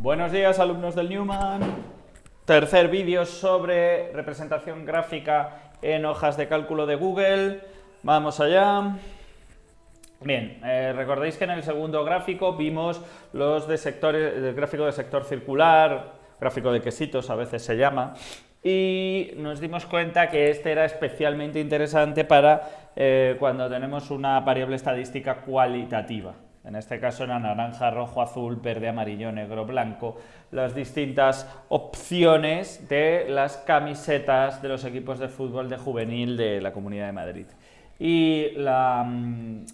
Buenos días, alumnos del Newman. Tercer vídeo sobre representación gráfica en hojas de cálculo de Google. Vamos allá. Bien, recordáis que en el segundo gráfico vimos los de sectores, el gráfico de sector circular, gráfico de quesitos a veces se llama, y nos dimos cuenta que este era especialmente interesante para cuando tenemos una variable estadística cualitativa. En este caso era naranja, rojo, azul, verde, amarillo, negro, blanco, las distintas opciones de las camisetas de los equipos de fútbol de juvenil de la Comunidad de Madrid. Y el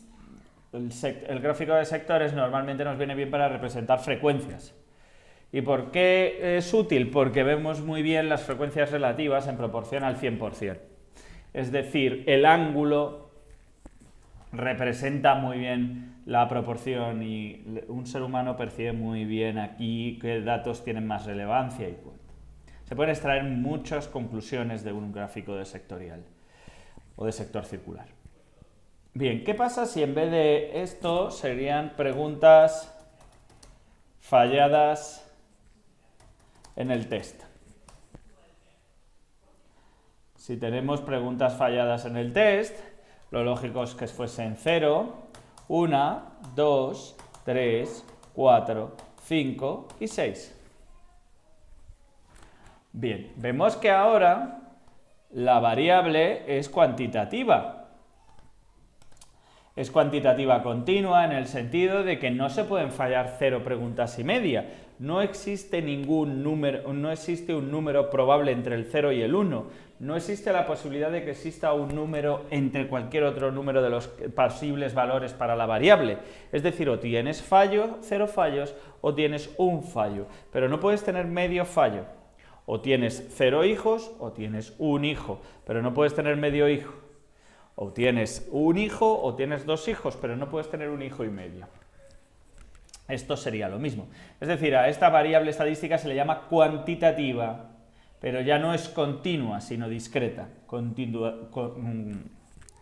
gráfico de sectores normalmente nos viene bien para representar frecuencias. ¿Y por qué es útil? Porque vemos muy bien las frecuencias relativas en proporción al 100%. Es decir, el ángulo representa muy bien la proporción y un ser humano percibe muy bien aquí qué datos tienen más relevancia y cuánto. Se pueden extraer muchas conclusiones de un gráfico de sectorial o de sector circular. Bien, ¿qué pasa si en vez de esto serían preguntas falladas en el test? Si tenemos preguntas falladas en el test, lo lógico es que fuesen 0, 1, 2, 3, 4, 5 y 6. Bien, vemos que ahora la variable es cuantitativa. Es cuantitativa continua en el sentido de que no se pueden fallar 0 preguntas y media. No existe ningún número, no existe un número probable entre el 0 y el 1. No existe la posibilidad de que exista un número entre cualquier otro número de los posibles valores para la variable. Es decir, o tienes fallo, 0 fallos, o tienes un fallo. Pero no puedes tener medio fallo. O tienes 0 hijos, o tienes un hijo. Pero no puedes tener medio hijo. O tienes un hijo o tienes 2 hijos, pero no puedes tener un hijo y medio. Esto sería lo mismo. Es decir, a esta variable estadística se le llama cuantitativa, pero ya no es continua, sino discreta.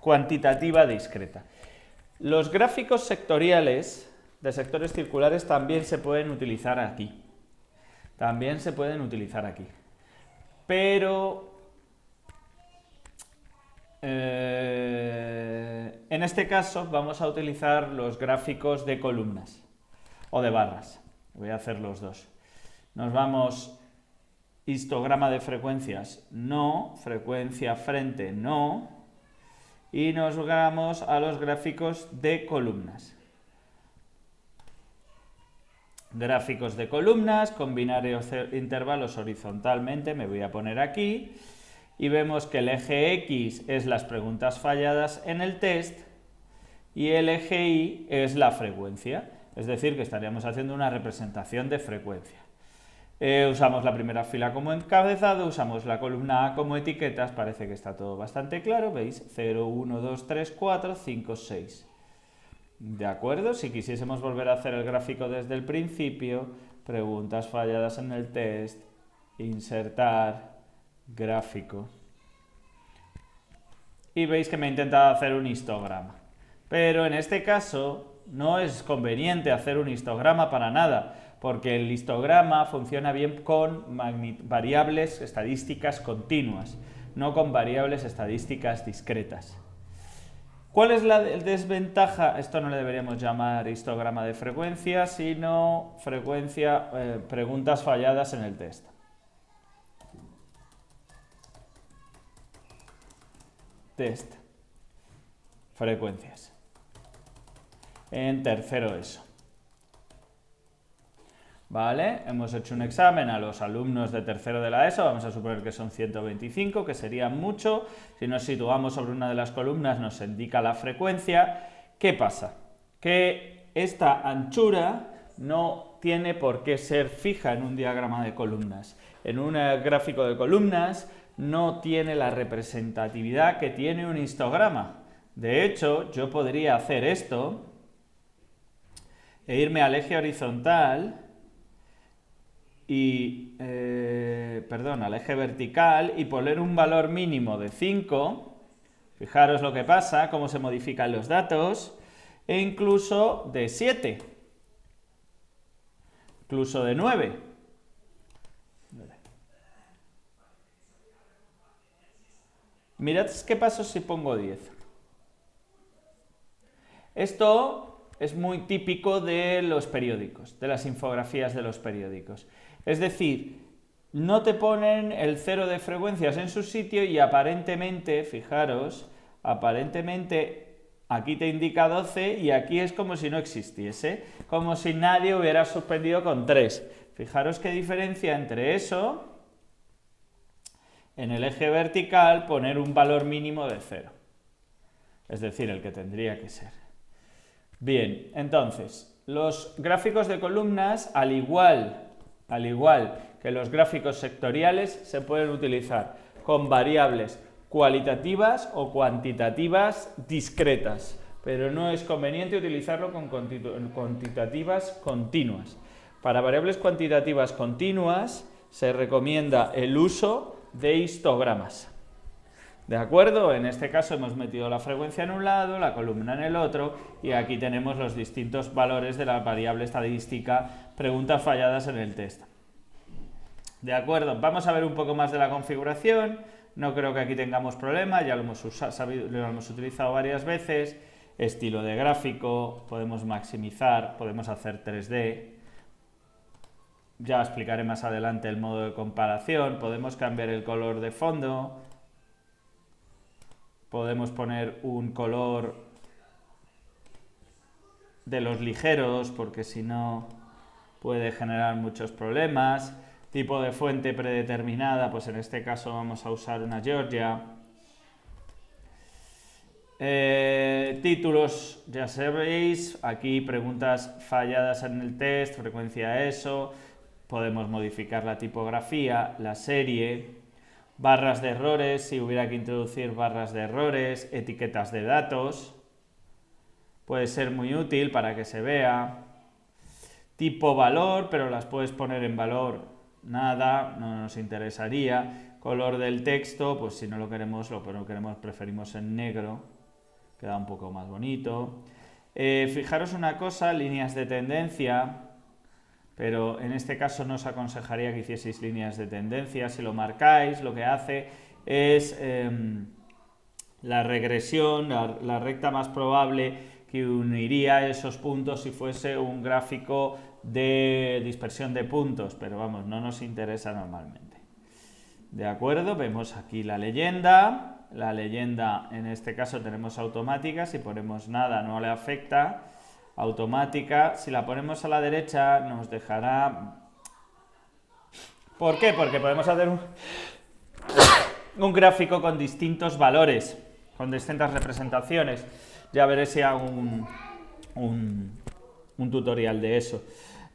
Cuantitativa discreta. Los gráficos sectoriales de sectores circulares también se pueden utilizar aquí. Pero en este caso vamos a utilizar los gráficos de columnas o de barras. Voy a hacer los dos. Nos vamos histograma de frecuencias, no, frecuencia frente, no, y nos vamos a los gráficos de columnas. Gráficos de columnas, combinar intervalos horizontalmente, me voy a poner aquí. Y vemos que el eje X es las preguntas falladas en el test y el eje Y es la frecuencia. Es decir, que estaríamos haciendo una representación de frecuencia. Usamos la primera fila como encabezado, usamos la columna A como etiquetas, parece que está todo bastante claro, ¿veis? 0, 1, 2, 3, 4, 5, 6. ¿De acuerdo? Si quisiésemos volver a hacer el gráfico desde el principio, preguntas falladas en el test, insertar gráfico, y veis que me he intentado hacer un histograma, pero en este caso no es conveniente hacer un histograma para nada, porque el histograma funciona bien con variables estadísticas continuas, no con variables estadísticas discretas. ¿Cuál es la desventaja? Esto no le deberíamos llamar histograma de frecuencia, sino preguntas falladas en el test. Test, frecuencias, en tercero ESO. Vale, hemos hecho un examen a los alumnos de tercero de la ESO, vamos a suponer que son 125, que sería mucho. Si nos situamos sobre una de las columnas nos indica la frecuencia. ¿Qué pasa? Que esta anchura no tiene por qué ser fija en un diagrama de columnas. En un gráfico de columnas no tiene la representatividad que tiene un histograma. De hecho, yo podría hacer esto e irme al eje horizontal y, al eje vertical y poner un valor mínimo de 5. Fijaros lo que pasa, cómo se modifican los datos, e incluso de 7. incluso de 9. Mirad qué pasa si pongo 10. Esto es muy típico de los periódicos, de las infografías de los periódicos. Es decir, no te ponen el 0 de frecuencias en su sitio y aparentemente, fijaros, aparentemente aquí te indica 12 y aquí es como si no existiese, como si nadie hubiera suspendido con 3. Fijaros qué diferencia entre eso, en el eje vertical, poner un valor mínimo de 0. Es decir, el que tendría que ser. Bien, entonces, los gráficos de columnas, al igual que los gráficos sectoriales, se pueden utilizar con variables cualitativas o cuantitativas discretas, pero no es conveniente utilizarlo con cuantitativas continuas. Para variables cuantitativas continuas se recomienda el uso de histogramas. ¿De acuerdo? En este caso hemos metido la frecuencia en un lado, la columna en el otro, y aquí tenemos los distintos valores de la variable estadística preguntas falladas en el test. ¿De acuerdo? Vamos a ver un poco más de la configuración. No creo que aquí tengamos problema, ya lo hemos utilizado varias veces. Estilo de gráfico, podemos maximizar, podemos hacer 3D. Ya explicaré más adelante el modo de comparación. Podemos cambiar el color de fondo. Podemos poner un color de los ligeros, porque si no puede generar muchos problemas. Tipo de fuente predeterminada, pues en este caso vamos a usar una Georgia. Títulos, ya sabéis, aquí preguntas falladas en el test, frecuencia ESO. Podemos modificar la tipografía, la serie. Barras de errores, si hubiera que introducir barras de errores, etiquetas de datos, puede ser muy útil para que se vea. Tipo valor, pero las puedes poner en valor nada, no nos interesaría. Color del texto, pues si no lo queremos, preferimos en negro, queda un poco más bonito. Fijaros una cosa, líneas de tendencia, pero en este caso no os aconsejaría que hicieseis líneas de tendencia. Si lo marcáis, lo que hace es la regresión, la recta más probable que uniría esos puntos si fuese un gráfico de dispersión de puntos, pero vamos, no nos interesa normalmente. ¿De acuerdo? Vemos aquí la leyenda en este caso tenemos automática, si ponemos nada no le afecta. Automática, si la ponemos a la derecha nos dejará... ¿Por qué? Porque podemos hacer un gráfico con distintos valores, con distintas representaciones. Ya veré si hago un tutorial de eso.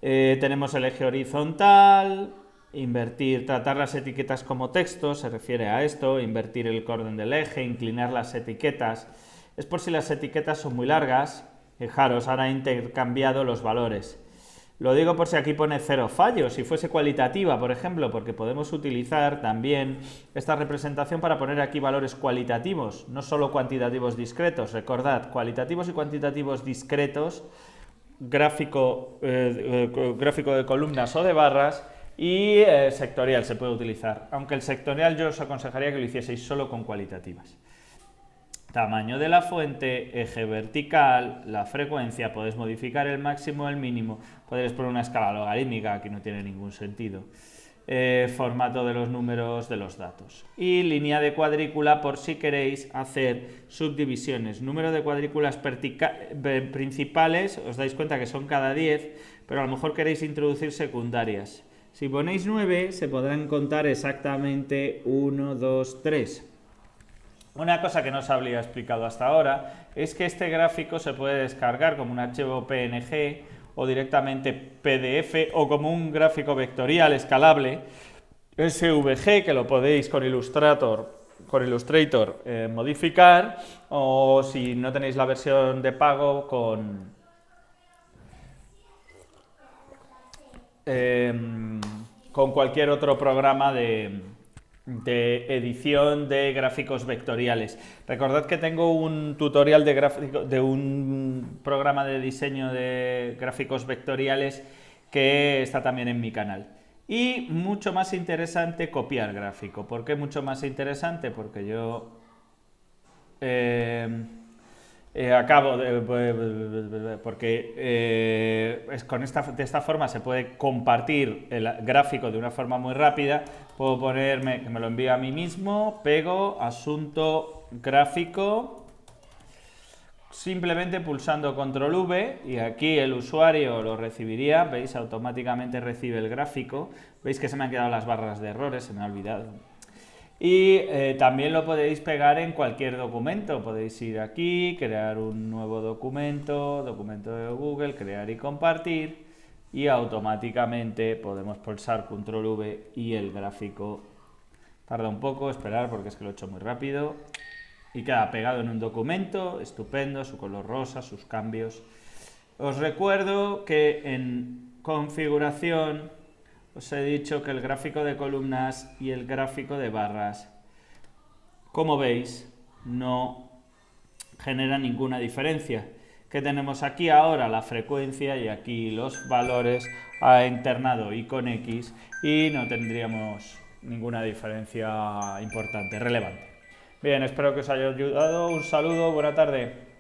Tenemos el eje horizontal, invertir, tratar las etiquetas como texto, se refiere a esto, invertir el orden del eje, inclinar las etiquetas. Es por si las etiquetas son muy largas. Fijaros, ahora he intercambiado los valores. Lo digo por si aquí pone 0 fallos, si fuese cualitativa, por ejemplo, porque podemos utilizar también esta representación para poner aquí valores cualitativos, no solo cuantitativos discretos. Recordad, cualitativos y cuantitativos discretos, gráfico de columnas o de barras, y sectorial se puede utilizar, aunque el sectorial yo os aconsejaría que lo hicieseis solo con cualitativas. Tamaño de la fuente, eje vertical, la frecuencia, podéis modificar el máximo o el mínimo, podéis poner una escala logarítmica, que no tiene ningún sentido. Formato de los números de los datos. Y línea de cuadrícula por si queréis hacer subdivisiones. Número de cuadrículas principales, os dais cuenta que son cada 10, pero a lo mejor queréis introducir secundarias. Si ponéis 9, se podrán contar exactamente 1, 2, 3. Una cosa que no os habría explicado hasta ahora es que este gráfico se puede descargar como un archivo PNG o directamente PDF o como un gráfico vectorial escalable SVG, que lo podéis con Illustrator modificar, o si no tenéis la versión de pago con cualquier otro programa de edición de gráficos vectoriales. Recordad que tengo un tutorial de un programa de diseño de gráficos vectoriales que está también en mi canal. Y mucho más interesante copiar gráfico. ¿Por qué mucho más interesante? Porque yo de esta forma se puede compartir el gráfico de una forma muy rápida. Puedo ponerme, que me lo envío a mí mismo, pego asunto gráfico, simplemente pulsando control V, y aquí el usuario lo recibiría, veis, automáticamente recibe el gráfico. Veis que se me han quedado las barras de errores, se me ha olvidado. Y también lo podéis pegar en cualquier documento. Podéis ir aquí, crear un nuevo documento, documento de Google, crear y compartir, y automáticamente podemos pulsar control V y el gráfico tarda un poco, esperar porque es que lo he hecho muy rápido, y queda pegado en un documento, estupendo, su color rosa, sus cambios. Os recuerdo que en configuración os he dicho que el gráfico de columnas y el gráfico de barras, como veis, no genera ninguna diferencia. ¿Qué tenemos aquí ahora? La frecuencia y aquí los valores a internado y con X, y no tendríamos ninguna diferencia importante, relevante. Bien, espero que os haya ayudado. Un saludo, buena tarde.